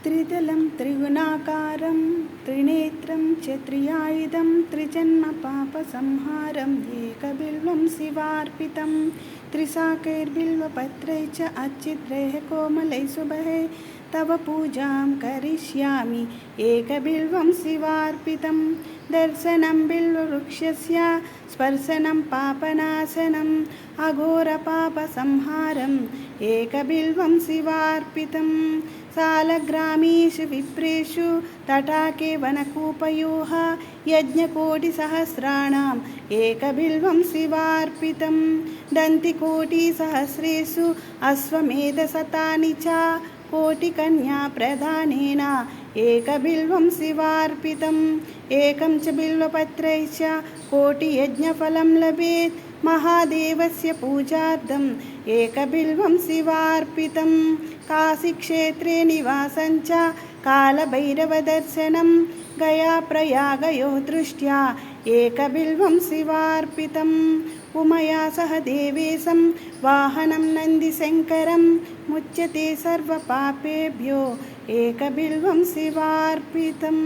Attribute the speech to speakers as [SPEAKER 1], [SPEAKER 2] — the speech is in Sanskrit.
[SPEAKER 1] त्रिदलं त्रिगुणाकारं त्रिनेत्रं च त्रियायुधं त्रिजन्मपापसंहारं एकबिल्वं शिवार्पितं त्रिशाकैर्बिल्वपत्रैः च अच्छिद्रैः कोमलैः शुभैः तव पूजां करिष्यामि एकबिल्वं शिवार्पितं दर्शनं बिल्ववृक्षस्य स्पर्शनं पापनाशनम् अघोरपापसंहारम् एकबिल्वं शिवार्पितं सालग्रामीषु विप्रेषु तटाके वनकूपयोः यज्ञकोटिसहस्राणाम् एकबिल्वं शिवार्पितं दन्तिकोटिसहस्रेषु अश्वमेधशतानि च कोटिकन्याप्रदानेन एकबिल्वं शिवार्पितम् एकं च बिल्वपत्रैः च कोटियज्ञफलं लभेत् महादेवस्य पूजार्थम् एकबिल्वं शिवार्पितं काशीक्षेत्रे निवासं च कालभैरवदर्शनं गयाप्रयागयोः दृष्ट्या एकबिल्वं शिवार्पितम् उमया सह देवेशं वाहनं नन्दिशङ्करं मुच्यते सर्वपापेभ्यो एकबिल्वं शिवार्पितम्।